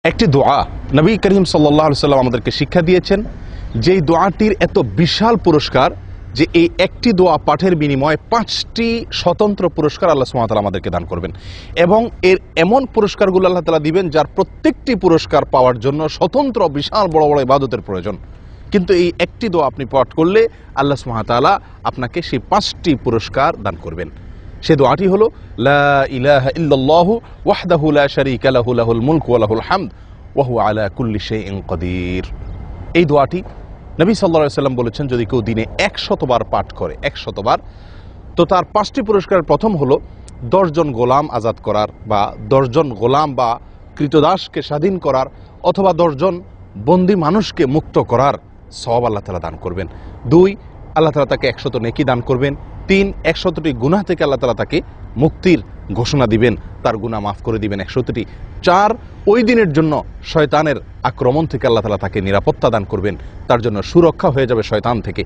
একটি দোয়া নবী করিম সাল্লাল্লাহু আলাইহি সাল্লাম আমাদেরকে শিক্ষা দিয়েছেন, যেই দোয়াটির এত বিশাল পুরস্কার যে এই একটি দোয়া পাঠের বিনিময়ে 5টি স্বতন্ত্র পুরস্কার আল্লাহ সুবহানাহু ওয়া তাআলা আমাদেরকে দান করবেন। এবং এর এমন পুরস্কারগুলো আল্লাহ তাআলা দিবেন যার প্রত্যেকটি পুরস্কার পাওয়ার জন্য স্বতন্ত্র বিশাল বড় বড় ইবাদতের প্রয়োজন। কিন্তু এই একটি দোয়া আপনি পাঠ করলে আল্লাহ সুবহানাহু ওয়া তাআলা আপনাকে সেই 5টি পুরস্কার দান করবেন। সে দোয়াটি হলো লা ইলাহা ইল্লাল্লাহু ওয়াহদাহু লা শারীকা লাহু লাহুল মুলকু ওয়া লাহুল হামদ ওয়া হুয়া আলা কুল্লি শাইইন কাদির। এই দোয়াটি নবী সাল্লাল্লাহু আলাইহি সাল্লাম বলেছেন, যদি কেউ দিনে 100 বার পাঠ করে, 100 বার, তো তার 5টি পুরস্কারের প্রথম হলো 10 জন গোলাম আজাদ করার, বা 10 জন গোলাম বা কৃতদাসকে স্বাধীন করার, অথবা 10 জন বন্দী মানুষকে মুক্ত করার সওয়াব আল্লাহ তাআলা দান করবেন। 2, আল্লাহ তাআলা তাকে 100 নেকি দান করবেন। 3, 100টি গুনাহ থেকে আল্লাহ তাআলা তাকে মুক্তির ঘোষণা দিবেন, তার গুনাহ মাফ করে দিবেন 100টি। 4, ওই দিনের জন্য শয়তানের আক্রমণ থেকে আল্লাহ তাআলা তাকে নিরাপত্তা দান করবেন, তার জন্য সুরক্ষা হয়ে যাবে শয়তান থেকে।